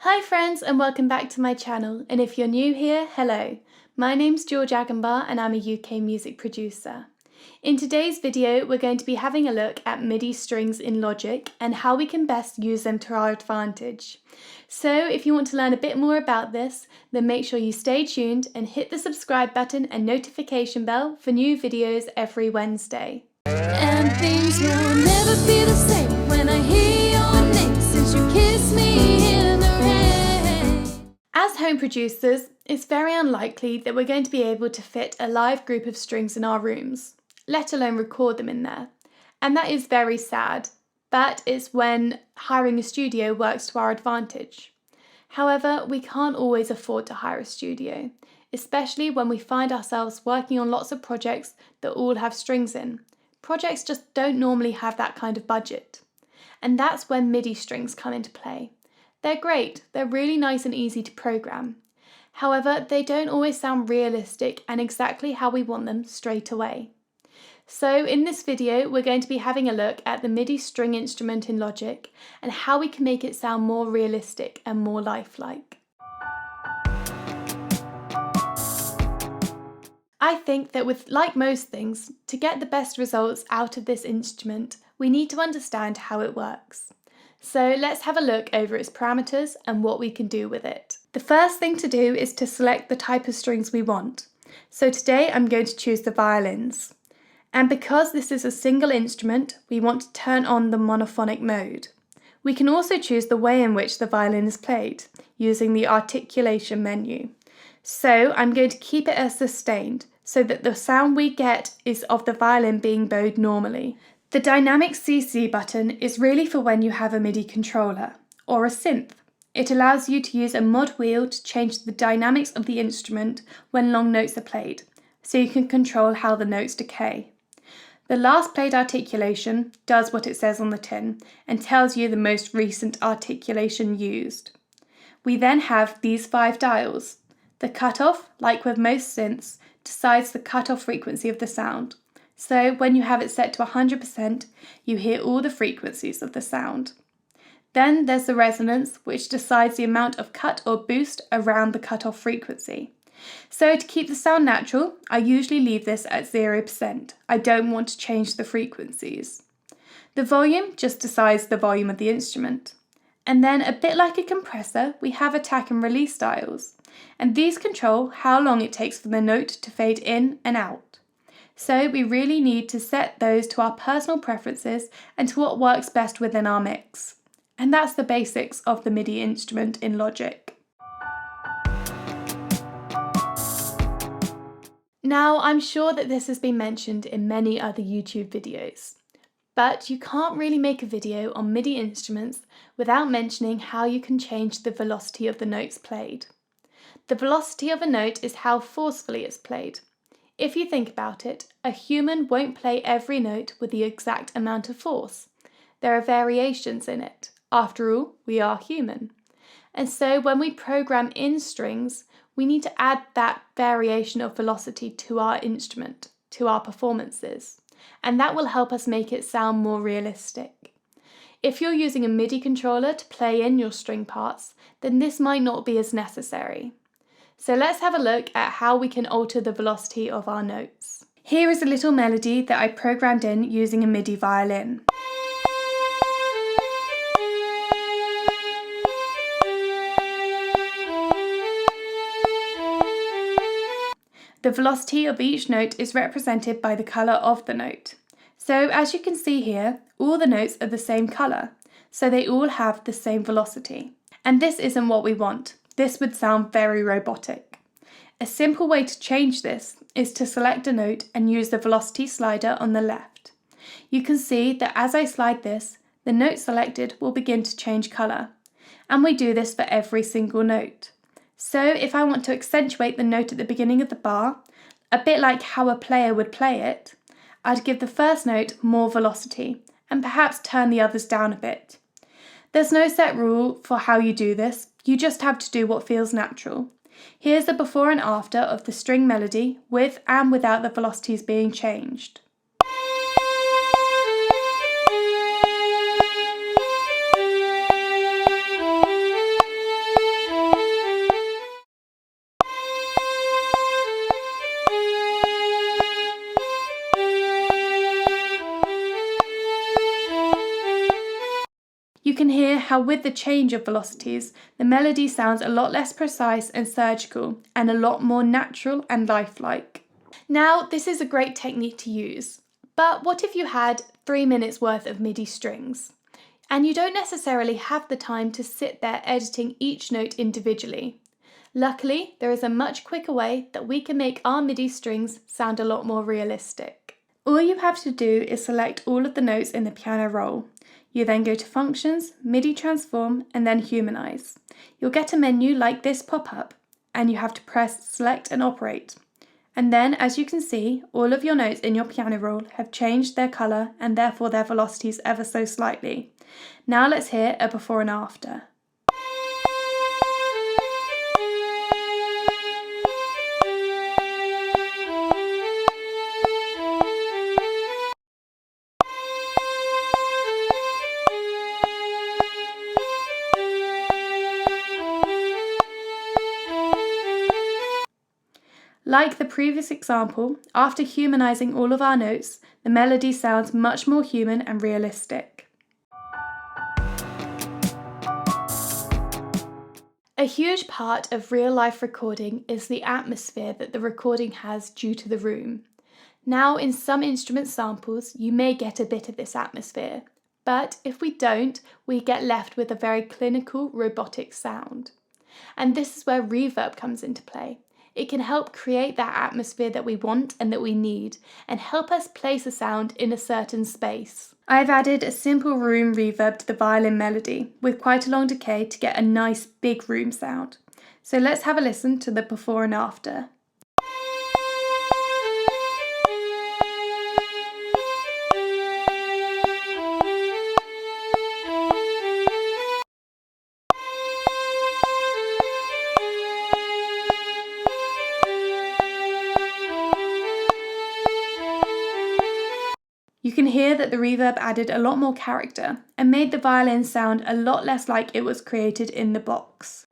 Hi friends and welcome back to my channel, and if you're new here, hello. My name's George Agambar and I'm a UK music producer. In today's video we're going to be having a look at MIDI strings in Logic and how we can best use them to our advantage. So if you want to learn a bit more about this, then make sure you stay tuned and hit the subscribe button and notification bell for new videos every Wednesday. And things will never be the same when I hear your name since you kissed me in the rain. As home producers, it's very unlikely that we're going to be able to fit a live group of strings in our rooms, let alone record them in there. And that is very sad, but it's when hiring a studio works to our advantage. However, we can't always afford to hire a studio, especially when we find ourselves working on lots of projects that all have strings in. Projects just don't normally have that kind of budget. And that's when MIDI strings come into play. They're great, they're really nice and easy to program. However, they don't always sound realistic and exactly how we want them straight away. So in this video, we're going to be having a look at the MIDI string instrument in Logic and how we can make it sound more realistic and more lifelike. I think that like most things, to get the best results out of this instrument, we need to understand how it works. So let's have a look over its parameters and what we can do with it. The first thing to do is to select the type of strings we want. So today I'm going to choose the violins. And because this is a single instrument, we want to turn on the monophonic mode. We can also choose the way in which the violin is played, using the articulation menu. So I'm going to keep it as sustained, so that the sound we get is of the violin being bowed normally. The dynamic CC button is really for when you have a MIDI controller, or a synth. It allows you to use a mod wheel to change the dynamics of the instrument when long notes are played, so you can control how the notes decay. The last played articulation does what it says on the tin and tells you the most recent articulation used. We then have these 5 dials. The cutoff, like with most synths, decides the cutoff frequency of the sound. So when you have it set to 100%, you hear all the frequencies of the sound. Then there's the resonance, which decides the amount of cut or boost around the cutoff frequency. So to keep the sound natural, I usually leave this at 0%. I don't want to change the frequencies. The volume just decides the volume of the instrument. And then a bit like a compressor, we have attack and release dials. And these control how long it takes for the note to fade in and out. So we really need to set those to our personal preferences and to what works best within our mix. And that's the basics of the MIDI instrument in Logic. Now, I'm sure that this has been mentioned in many other YouTube videos, but you can't really make a video on MIDI instruments without mentioning how you can change the velocity of the notes played. The velocity of a note is how forcefully it's played. If you think about it, a human won't play every note with the exact amount of force. There are variations in it. After all, we are human. And so when we program in strings, we need to add that variation of velocity to our instrument, to our performances. And that will help us make it sound more realistic. If you're using a MIDI controller to play in your string parts, then this might not be as necessary. So let's have a look at how we can alter the velocity of our notes. Here is a little melody that I programmed in using a MIDI violin. The velocity of each note is represented by the colour of the note. So as you can see here, all the notes are the same colour, so they all have the same velocity. And this isn't what we want. This would sound very robotic. A simple way to change this is to select a note and use the velocity slider on the left. You can see that as I slide this, the note selected will begin to change colour. And we do this for every single note. So if I want to accentuate the note at the beginning of the bar, a bit like how a player would play it, I'd give the first note more velocity and perhaps turn the others down a bit. There's no set rule for how you do this, you just have to do what feels natural. Here's the before and after of the string melody with and without the velocities being changed. how with the change of velocities, the melody sounds a lot less precise and surgical and a lot more natural and lifelike. Now, this is a great technique to use, but what if you had 3 minutes worth of MIDI strings? And you don't necessarily have the time to sit there editing each note individually. Luckily, there is a much quicker way that we can make our MIDI strings sound a lot more realistic. All you have to do is select all of the notes in the piano roll. You then go to Functions, MIDI Transform, and then Humanize. You'll get a menu like this pop up, and you have to press Select and Operate. And then, as you can see, all of your notes in your piano roll have changed their colour and therefore their velocities ever so slightly. Now let's hear a before and after. Like the previous example, after humanizing all of our notes, the melody sounds much more human and realistic. A huge part of real-life recording is the atmosphere that the recording has due to the room. Now, in some instrument samples, you may get a bit of this atmosphere, but if we don't, we get left with a very clinical, robotic sound. And this is where reverb comes into play. It can help create that atmosphere that we want and that we need, and help us place a sound in a certain space. I've added a simple room reverb to the violin melody, with quite a long decay to get a nice big room sound. So let's have a listen to the before and after. You can hear that the reverb added a lot more character and made the violin sound a lot less like it was created in the box.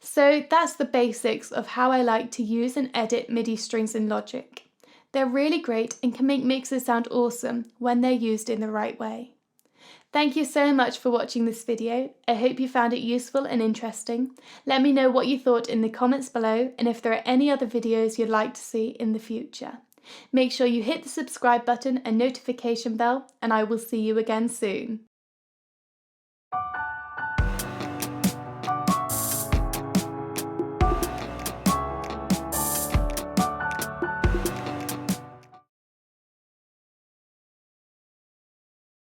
So that's the basics of how I like to use and edit MIDI strings in Logic. They're really great and can make mixes sound awesome when they're used in the right way. Thank you so much for watching this video. I hope you found it useful and interesting. Let me know what you thought in the comments below and if there are any other videos you'd like to see in the future. Make sure you hit the subscribe button and notification bell, and I will see you again soon.